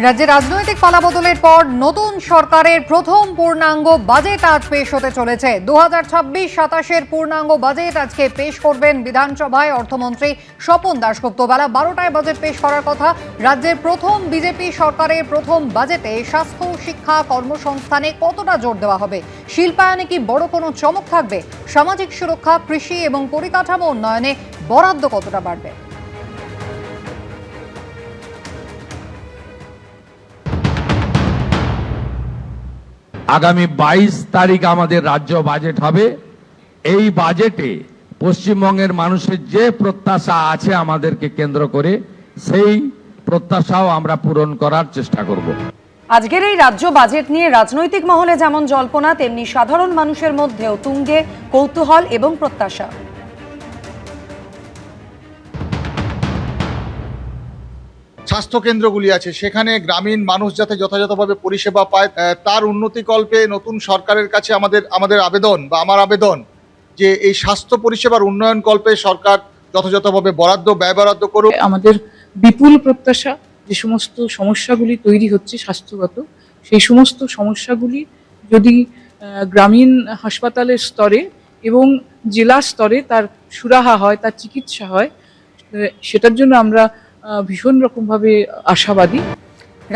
রাজ্যে রাজনৈতিক পালাবদলের পর নতুন সরকারের প্রথম পূর্ণাঙ্গ বাজেট আজ পেশ হতে চলেছে। 2026-27-এর পূর্ণাঙ্গ বাজেট আজকে পেশ করবেন বিধানসভায় অর্থমন্ত্রী স্বপন দাশগুপ্ত। বেলা 12টায় বাজেট পেশ করার কথা। রাজ্যের প্রথম বিজেপি সরকারের প্রথম বাজেটে স্বাস্থ্য, শিক্ষা, কর্মসংস্থানে কতটা জোর দেওয়া হবে? শিল্পায়নে কি বড় কোনো চমক থাকবে? সামাজিক সুরক্ষা, কৃষি এবং পরিকাঠামো উন্নয়নে বরাদ্দ কতটা বাড়বে? আগামী 22 তারিখ আমাদের রাজ্য বাজেট হবে। এই বাজেটে পশ্চিমবঙ্গের মানুষের যে প্রত্যাশা আছে আমাদেরকে কেন্দ্র করে, সেই প্রত্যাশাও আমরা পূরণ করার চেষ্টা করব। আজকের এই রাজ্য বাজেট নিয়ে রাজনৈতিক মহলে যেমন জল্পনা, তেমনি সাধারণ মানুষের মধ্যেও তুঙ্গে কৌতূহল এবং প্রত্যাশা। স্বাস্থ্য কেন্দ্রগুলি আছে, সেখানে গ্রামীণ মানুষ যাতে যথাযথভাবে পরিষেবা পায়, তার উন্নতিকল্পে নতুন সরকারের কাছে আমাদের আবেদন বা আমার আবেদন যে এই স্বাস্থ্য পরিষেবার উন্নয়ন কল্পে সরকার যথাযথভাবে ব্যয় বরাদ্দ করুক। আমাদের বিপুল প্রত্যাশা, যে সমস্ত সমস্যাগুলি তৈরি হচ্ছে স্বাস্থ্যগত, সেই সমস্ত সমস্যাগুলি যদি গ্রামীণ হাসপাতালের স্তরে এবং জেলা স্তরে তার সুরাহা হয়, তার চিকিৎসা হয়, সেটার জন্য আমরা ভীষণ রকমভাবে আশাবাদী।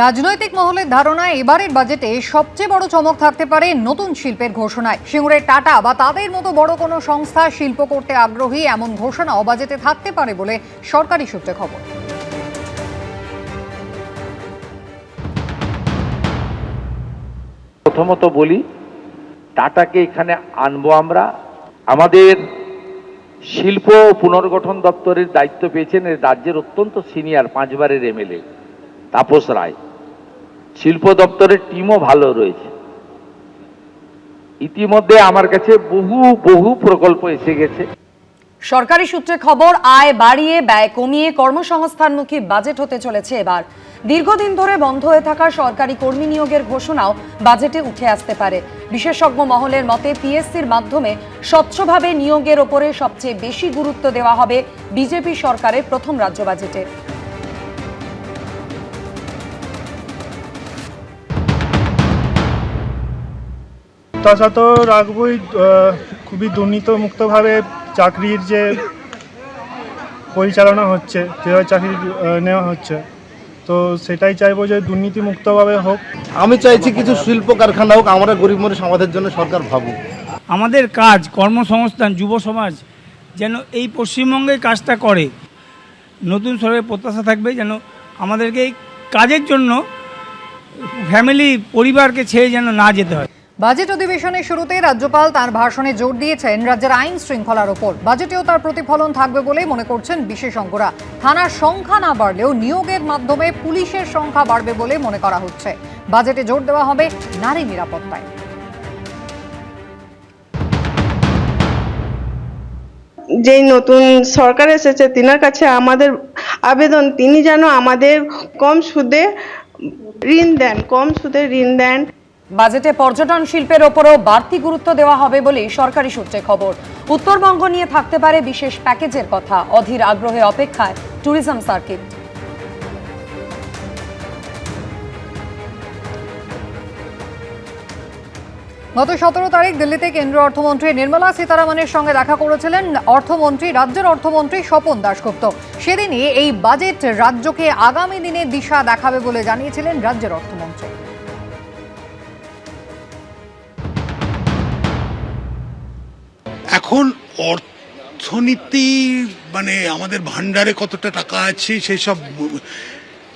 রাজনৈতিক মহলের ধারণা, এবারের বাজেটে সবচেয়ে বড় চমক থাকতে পারে নতুন শিল্পের ঘোষণায়। সিঙ্গুরের টাটা বা তাদের মতো বড় কোনো সংস্থা শিল্প করতে আগ্রহী, এমন ঘোষণাও বাজেটে থাকতে পারে বলে সরকারি সূত্রে খবর। প্রথমত বলি, টাটাকে এখানে আনবো আমরা। আমাদের শিল্প পুনর্গঠন দপ্তরের দায়িত্ব পেয়েছেন রাজ্যের অত্যন্ত সিনিয়র 5 বারের এমএলএ তাপস রায়। শিল্প দপ্তরের টিমও ভালো রয়েছে। ইতিমধ্যে আমার কাছে বহু প্রকল্প এসে গেছে। সরকারি সূত্রে খবর, আয় বাড়িয়ে ব্যয় কমিয়ে কর্মসংস্থানমুখী বাজেট হতে চলেছে এবার। দীর্ঘদিন ধরে বন্ধ হয়ে থাকা সরকারি কর্মী নিয়োগের ঘোষণাও বাজেটে উঠে আসতে পারে। বিশেষজ্ঞ মহলের মতে, পিএসসির মাধ্যমে স্বচ্ছভাবে নিয়োগের ওপরে সবচেয়ে বেশি গুরুত্ব দেওয়া হবে বিজেপি সরকারের প্রথম রাজ্য বাজেটে। প্রত্যাশা তো রাখবই, খুবই দুর্নীতিমুক্তভাবে চাকরির যে পরিচালনা হচ্ছে, যেভাবে চাকরি নেওয়া হচ্ছে, তো সেটাই চাইবো যে দুর্নীতিমুক্তভাবে হোক। আমি চাইছি কিছু শিল্প কারখানা হোক, আমরা গরিব মানুষ, আমাদের জন্য সরকার ভাবুক। আমাদের কাজ, কর্মসংস্থান, যুব সমাজ যেন এই পশ্চিমবঙ্গে কাজটা করে। নতুন সরকারের প্রত্যাশা থাকবে যেন আমাদেরকে এই কাজের জন্য ফ্যামিলি, পরিবারকে ছেড়ে যেন না যেতে হয়। বাজেট অধিবেশনের শুরুতে রাজ্যপাল তার ভাষণে জোর দিয়েছেন রাজ্যের আইন শৃঙ্খলার ওপর। বাজেটেও তার প্রতিফলন থাকবে বলে মনে করছেন বিশেষজ্ঞরা। থানার সংখ্যা না বাড়লেও নিয়োগের মাধ্যমে পুলিশের সংখ্যা বাড়বে বলে মনে করা হচ্ছে। বাজেটে জোর দেওয়া হবে নারী নিরাপত্তায়। যেই নতুন সরকার এসেছে, তিনার কাছে আমাদের আবেদন, তিনি যেন আমাদের কম সুদে ঋণ দেন। বাজেটে পর্যটন শিল্পের ওপরও বাড়তি গুরুত্ব দেওয়া হবে বলে সরকারি সূত্রে খবর। উত্তরবঙ্গ নিয়ে থাকতে পারে বিশেষ প্যাকেজের কথা। অধীর আগ্রহে অপেক্ষায় ট্যুরিজম সার্কিট। গত 17 তারিখ দিল্লিতে কেন্দ্রীয় অর্থমন্ত্রী নির্মলা সীতারামনের সঙ্গে দেখা করেছিলেন রাজ্যের অর্থমন্ত্রী স্বপন দাশগুপ্ত। সেদিনই এই বাজেট রাজ্যকে আগামী দিনে দিশা দেখাবে বলে জানিয়েছিলেন রাজ্যের অর্থমন্ত্রী। এখন অর্থনীতি মানে আমাদের ভান্ডারে কতটা টাকা আছে সেই সব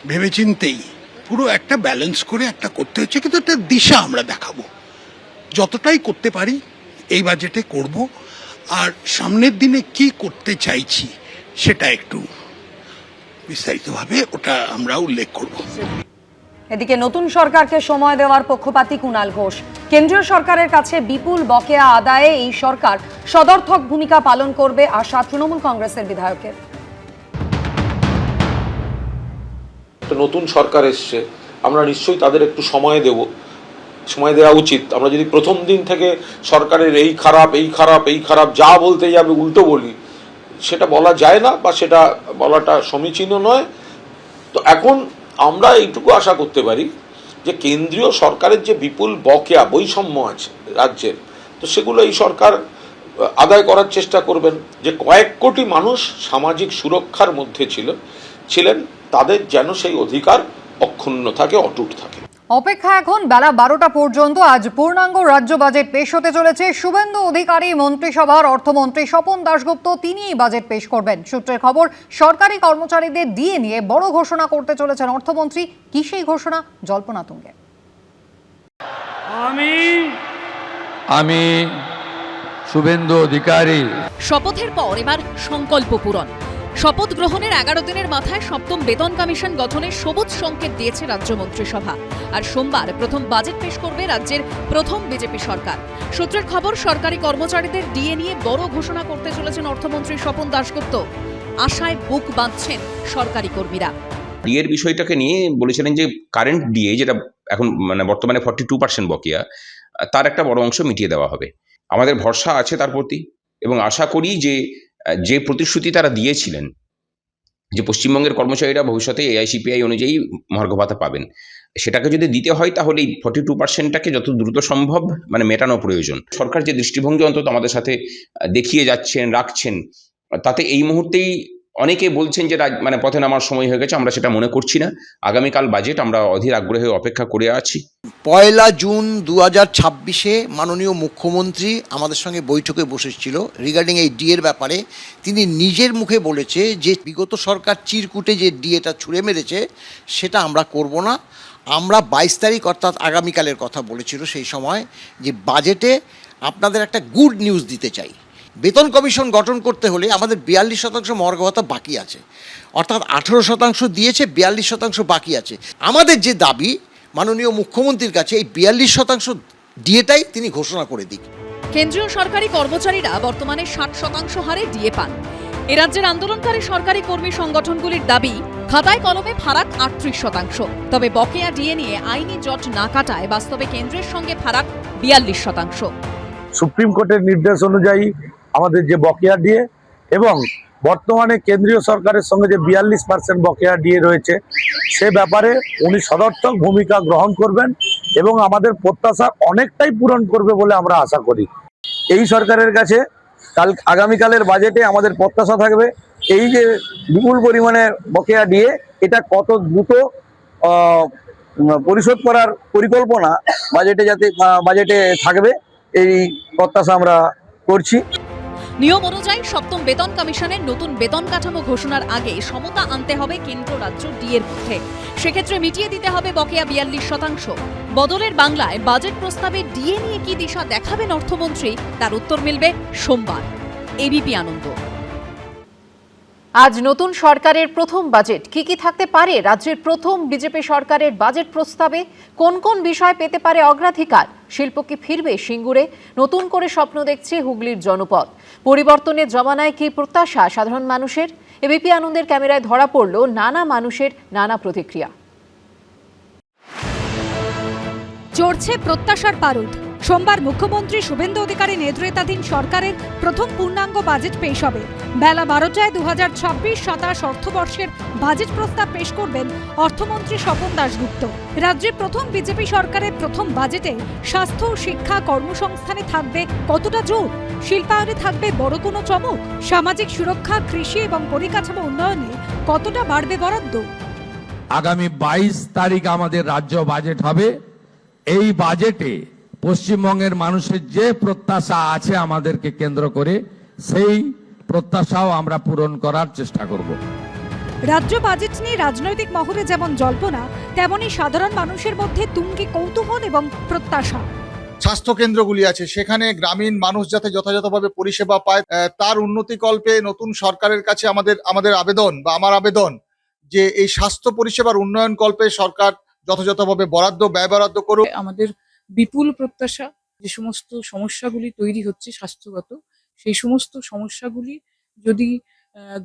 ভেবেচিন্তেই পুরো একটা ব্যালেন্স করে একটা করতে হচ্ছে, কিন্তু একটা দিশা আমরা দেখাবো। যতটাই করতে পারি এই বাজেটে করব, আর সামনের দিনে কি করতে চাইছি সেটা একটু বিস্তারিতভাবে ওটা আমরা উল্লেখ করব। এদিকে নতুন সরকারকে সময় দেওয়ার পক্ষপাতী কুণাল ঘোষ। কেন্দ্রীয় সরকারের কাছে বিপুল বকেয়া আদায়ে এই সরকার সদর্থক ভূমিকা পালন করবে আশা তৃণমূল কংগ্রেসের বিধায়কের। নতুন সরকার এসছে, আমরা নিশ্চয়ই তাদের একটু সময় দেওয়া উচিত। আমরা যদি প্রথম দিন থেকে সরকারের এই খারাপ যা বলতে যাবে উল্টো বলি, সেটা বলা যায় না বা সেটা বলাটা সমীচীন নয়। তো এখন আমরা এইটুকু আশা করতে পারি যে কেন্দ্রীয় সরকারের যে বিপুল বকেয়া বৈষম্য আছে রাজ্যের, তো সেগুলো এই সরকার আদায় করার চেষ্টা করবেন। যে কয়েক কোটি মানুষ সামাজিক সুরক্ষার মধ্যে ছিলেন, তাদের যেন সেই অধিকার অক্ষুণ্ণ থাকে, অটুট থাকে। অপেক্ষা এখন বেলা 12টা পর্যন্ত। আজ পূর্ণাঙ্গ রাজ্য বাজেট পেশ হতে চলেছে। শুভেন্দু অধিকারী মন্ত্রিসভার অর্থমন্ত্রী স্বপন দাশগুপ্ত তিনিই বাজেট পেশ করবেন। সূত্রের খবর, সরকারি কর্মচারীদের ডিএ নিয়ে বড় ঘোষণা করতে চলেছেন অর্থমন্ত্রী। কি সেই ঘোষণা? জল্পনা তুঙ্গে। আমি শুভেন্দু অধিকারী শপথের পর এবার সংকল্প পূরণ। শপথ গ্রহণের 11 দিনের মাথায় সপ্তম বেতন কমিশন গঠনের সবুজ সংকেত দিয়েছে রাজ্য মন্ত্রিসভা। আর সোমবার প্রথম বাজেট পেশ করবে রাজ্যের প্রথম বিজেপি সরকার। সূত্রের খবর, সরকারি কর্মচারীদের ডিএ নিয়ে বড় ঘোষণা করতে চলেছেন অর্থমন্ত্রী স্বপন দাশগুপ্ত। আশায় বুক বাঁধছেন সরকারি কর্মীরা। ডিএর বিষয়টাকে নিয়ে বলেছিলেন যে কারেন্ট ডিএ, যেটা এখন বর্তমানে 42% বকেয়া, তার একটা বড় অংশ মিটিয়ে দেওয়া হবে। আমাদের ভরসা আছে তার প্রতি, এবং আশা করি যে প্রতিশ্রুতি তারা দিয়েছিলেন যে পশ্চিমবঙ্গের কর্মচারীরা ভবিষ্যতে এআইসিপিআই অনুযায়ী মহার্ঘ ভাতা পাবেন, সেটাকে যদি দিতে হয় তাহলে এই 42%টাকে যত দ্রুত সম্ভব মেটানো প্রয়োজন। সরকার যে দৃষ্টিভঙ্গি অন্তত আমাদের সাথে দেখিয়ে রাখছেন, তাতে এই মুহূর্তেই অনেকে বলছেন যে পথে নামার সময় হয়ে গেছে। আমরা সেটা মনে করছি না। আগামীকাল বাজেট আমরা অধীর আগ্রহে অপেক্ষা করে আছি। 1 জুন 2026 মাননীয় মুখ্যমন্ত্রী আমাদের সঙ্গে বৈঠকে বসেছিল রিগার্ডিং এই ডিএর ব্যাপারে। তিনি নিজের মুখে বলেছে যে বিগত সরকার চিরকুটে যে ডিএটা ছুঁড়ে মেরেছে সেটা আমরা করব না। আমরা 22 তারিখ অর্থাৎ আগামীকালের কথা বলেছিল সেই সময়, যে বাজেটে আপনাদের একটা গুড নিউজ দিতে চাই। বেতন কমিশন গঠন করতে হলে আমাদের 42% মহার্ঘ ভাতা বাকি আছে, অর্থাৎ 18% দিয়েছে, 42% বাকি আছে। আমাদের যে দাবি মাননীয় মুখ্যমন্ত্রীর কাছে, এই 42% ডিএটাই তিনি ঘোষণা করে দিক। কেন্দ্রীয় সরকারি কর্মচারীরা বর্তমানে 60% হারে ডিএ পান। এ রাজ্যের আন্দোলনকারী সরকারি কর্মী সংগঠনগুলির দাবি, খাতায় কলমে ফারাক 38%। তবে বকেয়া ডিএ নিয়ে আইনি জট না কাটায় বাস্তবে কেন্দ্রের সঙ্গে ফারাক 42%। সুপ্রিম কোর্টের নির্দেশ অনুযায়ী আমাদের যে বকেয়া ডিএ এবং বর্তমানে কেন্দ্রীয় সরকারের সঙ্গে যে 42% বকেয়া ডিএ রয়েছে, সে ব্যাপারে উনি সদর্থক ভূমিকা গ্রহণ করবেন এবং আমাদের প্রত্যাশা অনেকটাই পূরণ করবে বলে আমরা আশা করি। এই সরকারের কাছে আগামীকালের বাজেটে আমাদের প্রত্যাশা থাকবে এই যে বিপুল পরিমাণে বকেয়া ডিএ, এটা কত দ্রুত পরিশোধ করার পরিকল্পনা বাজেটে থাকবে, এই প্রত্যাশা আমরা করছি। নিয়ম অনুযায়ী সপ্তম বেতন কমিশনের নতুন বেতন কাঠামো ঘোষণার আগে সমতা আনতে হবে কেন্দ্র রাজ্য ডিএর মধ্যে। সেক্ষেত্রে মিটিয়ে দিতে হবে বকেয়া 42%। বদলের বাংলায় বাজেট প্রস্তাবে ডিএ নিয়ে কি দিশা দেখাবেন অর্থমন্ত্রী, তার উত্তর মিলবে সোমবার। এবিপি আনন্দ। আজ নতুন সরকারের প্রথম বাজেট। কি থাকতে পারে রাজ্যের প্রথম বিজেপি সরকারের বাজেট প্রস্তাবে? কোন কোন বিষয় পেতে পারে অগ্রাধিকার? শিল্প কি ফিরবে সিঙ্গুরে? নতুন করে স্বপ্ন দেখছে হুগলির জনপদ। পরিবর্তনের জমানায় কি প্রত্যাশা সাধারণ মানুষের? এবিপি আনন্দের ক্যামেরায় ধরা পড়ল নানা মানুষের নানা প্রতিক্রিয়া। চড়ছে প্রত্যাশার পারদ। সোমবার মুখ্যমন্ত্রী শুভেন্দু অধিকারী নেতৃত্বাধীন সরকারের প্রথম পূর্ণাঙ্গ বাজেট পেশ হবে। বেলা 12টায় 2026-27 অর্থবর্ষের বাজেট প্রস্তাব পেশ করবেন অর্থমন্ত্রী স্বপন দাশগুপ্ত। রাজ্যের প্রথম বিজেপি সরকারের প্রথম বাজেটে স্বাস্থ্য, শিক্ষা, কর্মসংস্থানে থাকবে কতটা জোর? শিল্পায়নে থাকবে বড় কোনো চমক? সামাজিক সুরক্ষা, কৃষি এবং পরিকাঠামো উন্নয়নে কতটা বাড়বে বরাদ্দ? আগামী 22 তারিখ আমাদের রাজ্য বাজেট হবে। এই বাজেটে পশ্চিমবঙ্গের মানুষের যে প্রত্যাশা আছে আমাদেরকে কেন্দ্র করে, সেই প্রত্যাশাও আমরা পূরণ করার চেষ্টা করব। রাজ্য বাজেট নিয়ে রাজনৈতিক মহলে যেমন জল্পনা, তেমনি সাধারণ মানুষের মধ্যে তুঙ্গে কৌতূহল এবং প্রত্যাশা। স্বাস্থ্য কেন্দ্রগুলি আছে, সেখানে গ্রামীণ মানুষ যাতে যথাযথভাবে পরিষেবা পায়, তার উন্নতিকল্পে নতুন সরকারের কাছে আমাদের আবেদন বা আমার আবেদন যে এই স্বাস্থ্য পরিষেবার উন্নয়ন কল্পে সরকার যথাযথভাবে ব্যয় বরাদ্দ করুক। আমাদের বিপুল প্রত্যাশা, যে সমস্ত সমস্যাগুলি তৈরি হচ্ছে স্বাস্থ্যগত, সেই সমস্ত সমস্যাগুলি যদি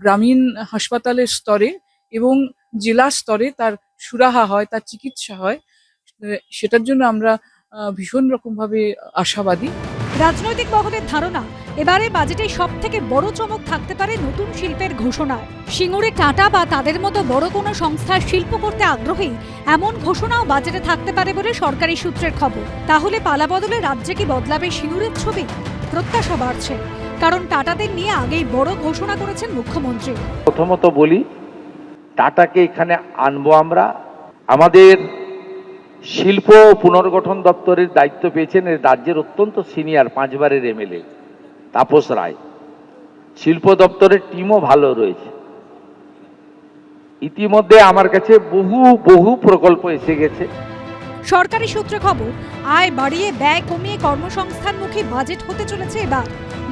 গ্রামীণ হাসপাতালের স্তরে এবং জেলা স্তরে তার সুরাহা হয়, তার চিকিৎসা হয়, সেটার জন্য আমরা ভীষণ রকমভাবে আশাবাদী। রাজনৈতিক মহলের ধারণা এবারে বাজেটে সব থেকে বড় চমক থাকতে পারে নতুন শিল্পের ঘোষণায়। সিঙ্গুরে টাটা বা তাদের মতো বড় কোনো সংস্থার শিল্প করতে আগ্রহী এমন ঘোষণাও বাজেটে থাকতে পারে বলে সরকারি সূত্রের খবর। তাহলে পালাবদলে রাজ্যে কি বদলাবে সিঙ্গুরের ছবি? প্রত্যাশা বাড়ছে, কারণ টাটাদের নিয়ে আগেই বড় ঘোষণা করেছেন মুখ্যমন্ত্রী। প্রথমত বলি, টাটাকে এখানে আনবো আমরা। আমাদের শিল্প ও পুনর্গঠন দপ্তরের দায়িত্ব পেয়েছেন এই রাজ্যের অত্যন্ত সিনিয়র 5 বারের এমএলএ তাপস রায়। শিল্প দপ্তরের টিমও ভালো রয়েছে। ইতিমধ্যে আমার কাছে বহু প্রকল্প এসে গেছে। সরকারি সূত্রে খবর, আয় বাড়িয়ে ব্যয় কমিয়ে কর্মসংস্থানমুখী বাজেট হতে চলেছে এবার।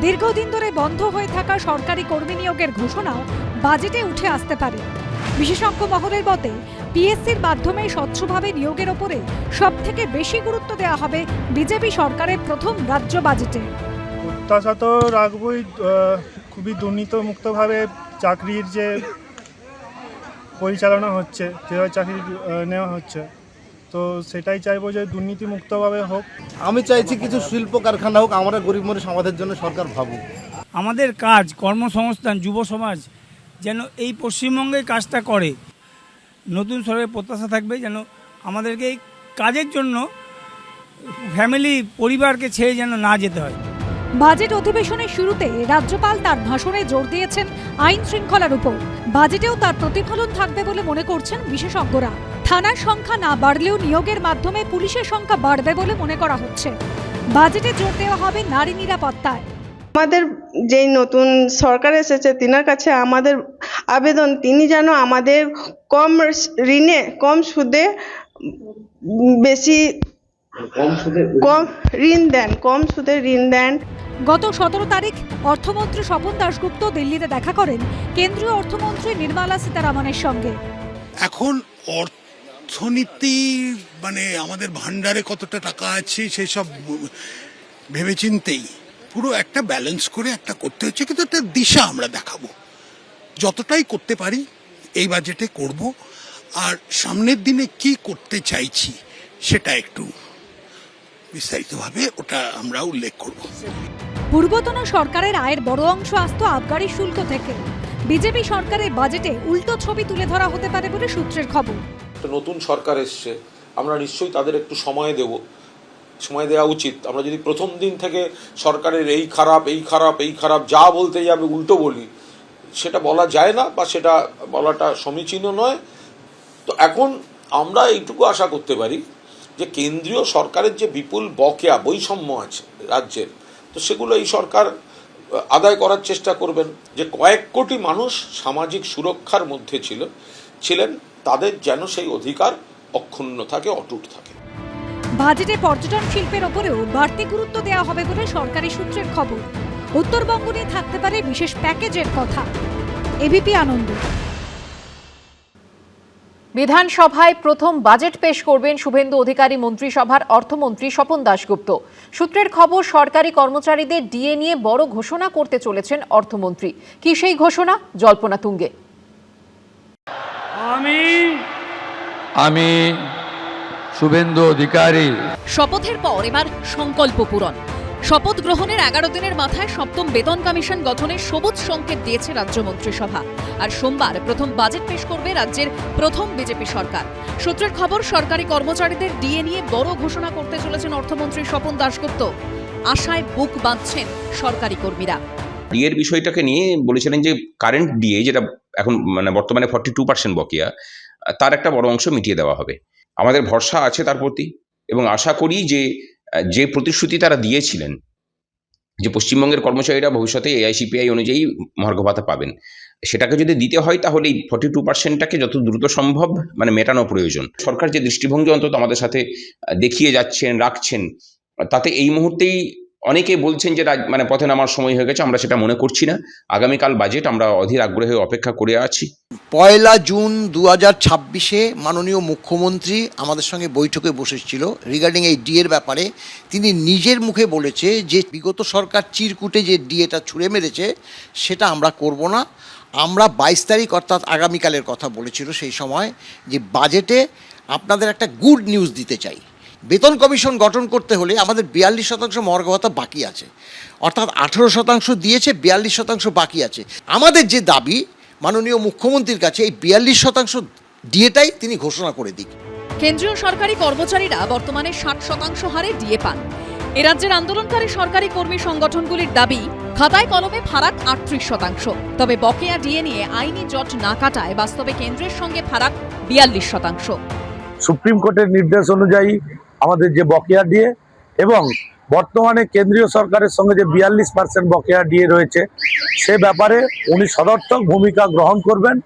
দীর্ঘদিন ধরে বন্ধ হয়ে থাকা সরকারি কর্মী নিয়োগের ঘোষণাও বাজেটে উঠে আসতে পারে। বিশেষজ্ঞ মহলের মতে পিএসসির মাধ্যমে স্বচ্ছভাবে নিয়োগের ওপরে সব থেকে বেশি গুরুত্ব দেওয়া হবে বিজেপি সরকারের প্রথম রাজ্য বাজেটে। প্রত্যাশা তো রাখবই, খুবই দুর্নীতিমুক্তভাবে চাকরির যে পরিচালনা হচ্ছে, যেভাবে চাকরি নেওয়া হচ্ছে, তো সেটাই চাইবো যে দুর্নীতিমুক্তভাবে হোক। আমি চাইছি কিছু শিল্প কারখানা হোক, আমরা গরিব মানুষ, আমাদের জন্য সরকার ভাবুক। আমাদের কাজ, কর্মসংস্থান, যুব সমাজ যেন এই পশ্চিমবঙ্গে কাজটা করে। নতুন সরকারের প্রত্যাশা থাকবে যেন আমাদেরকে এই কাজের জন্য ফ্যামিলি, পরিবারকে ছেড়ে যেন না যেতে হয়। বাজেট অধিবেশনের শুরুতে রাজ্যপাল তার ভাষণে জোর দিয়েছেন আইন শৃঙ্খলার উপর। বাজেটেও তার প্রতিফলন থাকবে বলে মনে করছেন বিশেষজ্ঞরা। থানার সংখ্যা না বাড়লেও নিয়োগের মাধ্যমে পুলিশের সংখ্যা বাড়বে বলে মনে করা হচ্ছে। বাজেটে জোর দেওয়া হবে নারী নিরাপত্তায়। আমাদের যেই নতুন সরকার এসেছে তিনার কাছে আমাদের আবেদন, তিনি যেন আমাদের কম ঋণে কম সুদে বেশি কম সুদে ঋণ দেন। গত 17 তারিখ অর্থমন্ত্রী স্বপন দাশগুপ্ত দিল্লিতে দেখা করেন কেন্দ্রীয় অর্থমন্ত্রী নির্মলা সীতারামনের সঙ্গে। এখন অর্থনীতি মানে আমাদের ভান্ডারে কতটা টাকা আছে সেই সব ভেবেচিন্তেই পুরো একটা ব্যালেন্স করে একটা করতে হচ্ছে, কিন্তু একটা দিশা আমরা দেখাবো। যতটাই করতে পারি এই বাজেটে করব, আর সামনের দিনে কি করতে চাইছি সেটা একটু বিস্তারিতভাবে ওটা আমরা উল্লেখ করব। পূর্বতন সরকারের আয়ের বড় অংশ আসত আবগারি শুল্ক থেকে। বিজেপি সরকারের বাজেটে উল্টো ছবি তুলে ধরা হতে পারে বলে সূত্রের খবর। নতুন সরকার এসছে, আমরা নিশ্চয়ই তাদের একটু সময় দেওয়া উচিত। আমরা যদি প্রথম দিন থেকে সরকারের এই খারাপ যা বলতে যাবে উল্টো বলি, সেটা বলা যায় না বা সেটা বলাটা সমীচীন নয়। তো এখন আমরা এইটুকু আশা করতে পারি যে কেন্দ্রীয় সরকারের যে বিপুল বকেয়া বৈষম্য আছে রাজ্যের, তো সেগুলো এই সরকার আদায় করার চেষ্টা করবেন। যে কয়েক কোটি মানুষ সামাজিক সুরক্ষার মধ্যে ছিলেন, তাদের যেন সেই অধিকার অক্ষুণ্ণ থাকে, অটুট থাকে। বাজেটে পর্যটন শিল্পের ওপরেও বাড়তি গুরুত্ব দেওয়া হবে বলে সরকারি সূত্রের খবর। উত্তরবঙ্গ নিয়ে থাকতে পারে বিশেষ প্যাকেজের কথা। এবিপি আনন্দ। বিধানসভায় প্রথম বাজেট পেশ করবেন শুভেন্দু অধিকারী মন্ত্রিসভার অর্থমন্ত্রী স্বপন দাশগুপ্ত। সূত্রের খবর, সরকারি কর্মচারীদের ডিএ নিয়ে বড় ঘোষণা করতে চলেছেন অর্থমন্ত্রী। কি সেই ঘোষণা? জল্পনা তুঙ্গে। আমি শুভেন্দু অধিকারী। শপথের পর এবার সংকল্প পূরণ। শপথ গ্রহণের 11 দিনের মাথায় সপ্তম বেতন কমিশন গঠনের সবুজ সংকেত দিয়েছে রাজ্য মন্ত্রিসভা। আর সোমবার প্রথম বাজেট পেশ করবে রাজ্যের প্রথম বিজেপি সরকার। সূত্রের খবর, সরকারি কর্মচারীদের ডিএ নিয়ে বড় ঘোষণা করতে চলেছেন অর্থমন্ত্রী স্বপন দাশগুপ্ত। আশায় বুক বাঁধছেন সরকারি কর্মীরা। ডিএর বিষয়টাকে নিয়ে বলেছিলেন যে কারেন্ট ডিএ, যেটা এখন বর্তমানে 42% বকেয়া, তার একটা বড় অংশ মিটিয়ে দেওয়া হবে। আমাদের ভরসা আছে তার প্রতি, এবং আশা করি যে প্রতিশ্রুতি তারা দিয়েছিলেন যে পশ্চিমবঙ্গের কর্মচারীরা ভবিষ্যতে এআইসিপিআই অনুযায়ী মহার্ঘ ভাতা পাবেন, সেটাকে যদি দিতে হয় তাহলে এই 42%টাকে যত দ্রুত সম্ভব মেটানো প্রয়োজন। সরকার যে দৃষ্টিভঙ্গি অন্তত আমাদের সাথে দেখিয়ে রাখছেন, তাতে এই মুহূর্তেই অনেকে বলছেন যে পথে নামার সময় হয়ে গেছে। আমরা সেটা মনে করছি না। আগামীকাল বাজেট আমরা অধীর আগ্রহে অপেক্ষা করে আছি। 1 জুন 2026 মাননীয় মুখ্যমন্ত্রী আমাদের সঙ্গে বৈঠকে বসেছিল রিগার্ডিং এই ডিএর ব্যাপারে। তিনি নিজের মুখে বলেছে যে বিগত সরকার চিরকুটে যে ডিএটা ছুঁড়ে মেরেছে সেটা আমরা করব না। আমরা 22 তারিখ অর্থাৎ আগামীকালের কথা বলেছিল সেই সময়, যে বাজেটে আপনাদের একটা গুড নিউজ দিতে চাই, বেতন কমিশন গঠন করতে হলে আমাদের 42% মহার্ঘ ভাতা বাকি আছে, অর্থাৎ 18% দিয়েছে, 42% বাকি আছে। আমাদের যে দাবি মাননীয় মুখ্যমন্ত্রীর কাছে এই 42% ডিএটাই তিনি ঘোষণা করে দিক। কেন্দ্রীয় সরকারি কর্মচারীরা বর্তমানে 60% হারে ডিএ পান। এ রাজ্যের আন্দোলনকারী সরকারি কর্মী সংগঠনগুলির দাবি, খাতায় কলমে ফারাক 38%, তবে বকেয়া ডিএ নিয়ে আইনি জট না কাটায় বাস্তবে কেন্দ্রের সঙ্গে ফারাক 42%। সুপ্রিম কোর্টের নির্দেশ অনুযায়ী আমাদের যে বকেয়া ডিএ এবং বর্তমানে কেন্দ্রীয় সরকারের সঙ্গে যে 42% বকেয়া ডিএ রয়েছে, সে ব্যাপারে উনি সদর্থক ভূমিকা গ্রহণ করবেন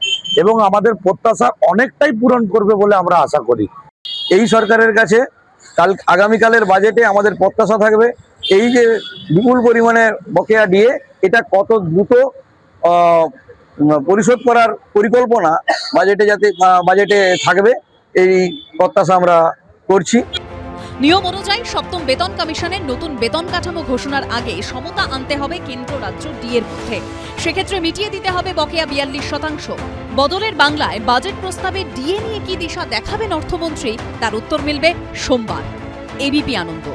এবং আমাদের প্রত্যাশা অনেকটাই পূরণ করবে বলে আমরা আশা করি। এই সরকারের কাছে আগামীকালের বাজেটে আমাদের প্রত্যাশা থাকবে এই যে বিপুল পরিমাণে বকেয়া ডিএ, এটা কত দ্রুত পরিশোধ করার পরিকল্পনা বাজেটে থাকবে, এই প্রত্যাশা আমরা করছি। নিয়ম অনুযায়ী সপ্তম বেতন কমিশনের নতুন বেতন কাঠামো ঘোষণার আগে সমতা আনতে হবে কেন্দ্র রাজ্য ডিএর মধ্যে। সেক্ষেত্রে মিটিয়ে দিতে হবে বকেয়া 42%। বদলের বাংলায় বাজেট প্রস্তাবে ডিএ নিয়ে কি দিশা দেখাবেন অর্থমন্ত্রী, তার উত্তর মিলবে সোমবার। এবিপি আনন্দ।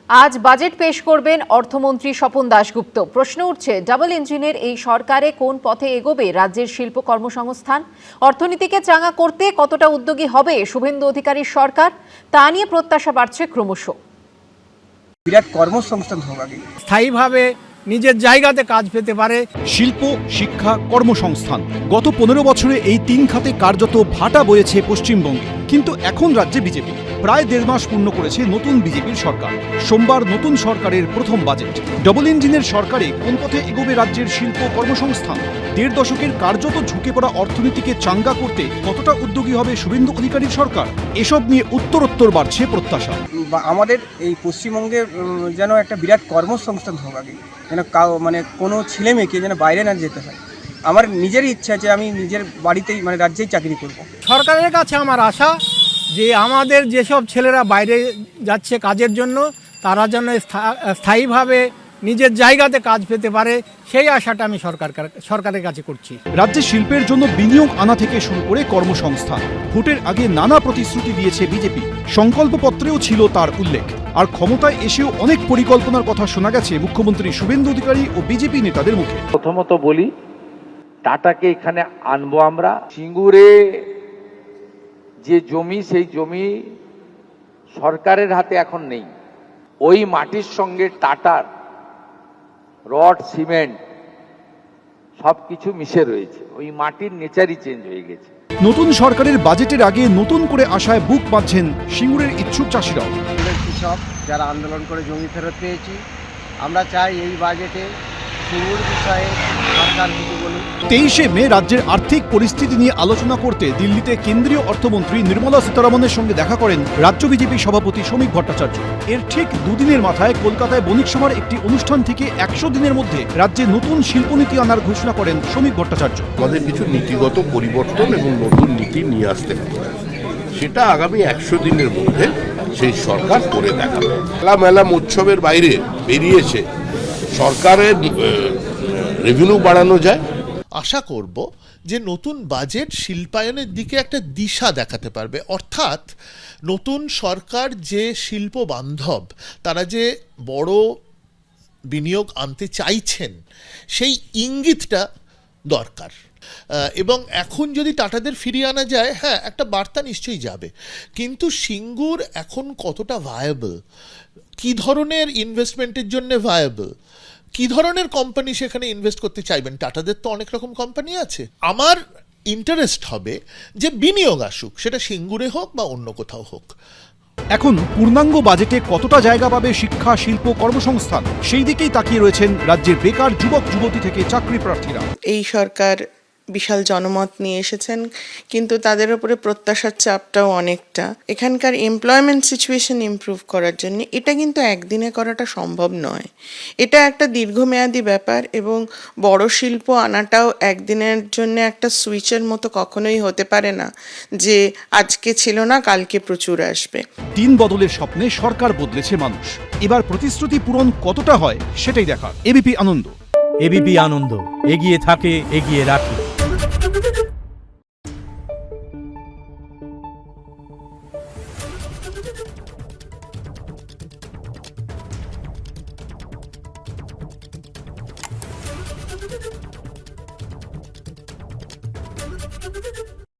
আজ বাজেট পেশ করবেন অর্থমন্ত্রী স্বপন দাশগুপ্ত। প্রশ্ন উঠছে, ডাবল ইঞ্জিনের এই সরকারে কোন পথে এগোবে রাজ্যের শিল্প কর্মসংস্থান? অর্থনীতিকে চাঙা করতে কতটা উদ্যোগী হবে শুভেন্দু অধিকারীর সরকার? তা নিয়ে প্রত্যাশা বাড়ছে ক্রমশ। বিরাট কর্মসংস্থান হবে, স্থায়ীভাবে নিজের জায়গাতে কাজ পেতে পারে। শিল্প, শিক্ষা, কর্মসংস্থান, গত 15 বছরে এই 3 খাতে কার্যত ভাটা বয়েছে পশ্চিমবঙ্গে। কিন্তু এখন রাজ্যে বিজেপি প্রায় 1.5 মাস পূর্ণ করেছে নতুন বিজেপির সরকার। সোমবার নতুন সরকারের প্রথম বাজেট। ডবল ইঞ্জিনের সরকারে কোন পথে এগোবে রাজ্যের শিল্প কর্মসংস্থান? 1.5 দশকের কার্যত ঝুঁকে পড়া অর্থনীতিকে চাঙ্গা করতে কতটা উদ্যোগী হবে শুভেন্দু অধিকারীর সরকার? এসব নিয়ে উত্তরোত্তর বাড়ছে প্রত্যাশা। আমাদের এই পশ্চিমবঙ্গে যেন একটা বিরাট কর্মসংস্থান হোক, আগে যেন মানে কোনো ছেলে মেয়েকে যেন বাইরে না যেতে হয়। আমার নিজেরই ইচ্ছা যে আমি নিজের বাড়িতেই মানে রাজ্যেই চাকরি করব। সরকারের কাছে আমার আশা যে আমাদের যেসব ছেলেরা বাইরে যাচ্ছে কাজের জন্য, তারা যেন স্থায়ীভাবে নিজের জায়গাতে কাজ পেতে পারে, সেই আশাটা আমি সরকারের কাছে করছি। রাজ্যে শিল্পের জন্য বিনিয়োগ আনা থেকে শুরু করে কর্মসংস্থান, ভোটের আগে নানা প্রতিশ্রুতি দিয়েছে বিজেপি। সংকল্পপত্রেও ছিল তার উল্লেখ। আর ক্ষমতায় এসেও অনেক পরিকল্পনার কথা শোনা গেছে মুখ্যমন্ত্রী শুভেন্দু অধিকারী ও বিজেপি নেতাদের মুখে। প্রথমত বলি, টাটাকে এখানে আনবো আমরা। সিঙ্গুরে যে জমি, সেই জমি সরকারের হাতে এখন নেই। ওই মাটির সঙ্গে টাটার রড, সিমেন্ট সবকিছু মিশে রয়েছে। ওই মাটির নেচারই চেঞ্জ হয়ে গেছে। নতুন সরকারের বাজেটের আগে নতুন করে আশায় বুক বাঁধছেন সিঙ্গুরের ইচ্ছুক চাষিরাও। কৃষক যারা আন্দোলন করে জমি ফেরত পেয়েছি, আমরা চাই এই বাজেটে সিঙ্গুর বিষয়ে সরকার কিছু বলুন। 23শে মে রাজ্যের আর্থিক পরিস্থিতি নিয়ে আলোচনা করতে দিল্লিতে কেন্দ্রীয় অর্থমন্ত্রী নির্মলা সীতারমণের সঙ্গে দেখা করেন রাজ্য বিজেপি সভাপতি শ্রমিক ভট্টাচার্য। এর ঠিক 2 দিনের মাথায় কলকাতায় বণিক সভার একটি অনুষ্ঠান থেকে 100 দিনের মধ্যে রাজ্যে নতুন শিল্পনীতি আনার ঘোষণা করেন শ্রমিক ভট্টাচার্য। আমাদের কিছু নীতিগত পরিবর্তন এবং নতুন নীতি নিয়ে আসতে হবে, সেটা আগামী 100 দিনের মধ্যে সেই সরকার করে দেখাবে। মেলা উৎসবের বাইরে বেরিয়েছে সরকারের রেভিনিউ বাড়ানো যায়। আশা করব যে নতুন বাজেট শিল্পায়নের দিকে একটা দিশা দেখাতে পারবে, অর্থাৎ নতুন সরকার যে শিল্প বান্ধব, তারা যে বড় বিনিয়োগ আনতে চাইছেন, সেই ইঙ্গিতটা দরকার। এবং এখন যদি টাটাদের ফিরিয়ে আনা যায়, হ্যাঁ, একটা বার্তা নিশ্চয়ই যাবে। কিন্তু সিঙ্গুর এখন কতটা ভায়াবল, কী ধরনের ইনভেস্টমেন্টের জন্য ভায়াবল, কী ধরনের কোম্পানি সেখানে ইনভেস্ট করতে চাইবেন? টাটাদের তো অনেক রকম কোম্পানি আছে। আমার ইন্টারেস্ট হবে যে বিনিয়োগ আসুক, সেটা সিঙ্গুরে হোক বা অন্য কোথাও হোক। এখন পূর্ণাঙ্গ বাজেটে কতটা জায়গা পাবে শিক্ষা, শিল্প, কর্মসংস্থান, সেই দিকেই তাকিয়ে রয়েছেন রাজ্যের বেকার যুবক যুবতী থেকে চাকরি প্রার্থীরা। এই সরকার বিশাল জনমত নিয়ে এসেছেন, কিন্তু তাদের উপরে প্রত্যাশার চাপটাও অনেকটা। এখানকার এমপ্লয়মেন্ট সিচুয়েশন ইমপ্রুভ করার জন্য এটা কিন্তু একদিনে করাটা সম্ভব নয়। এটা একটা দীর্ঘমেয়াদী ব্যাপার, এবং বড় শিল্প আনাটাও একদিনের জন্য একটা সুইচের মতো কখনোই হতে পারে না যে আজকে ছিল না কালকে প্রচুর আসবে। দিন বদলের স্বপ্নে সরকার বদলেছে মানুষ। এবার প্রতিশ্রুতি পূরণ কতটা হয় সেটাই দেখার। এবিপি আনন্দ। এবিপি আনন্দ, এগিয়ে থাকে, এগিয়ে রাখে। দেখুন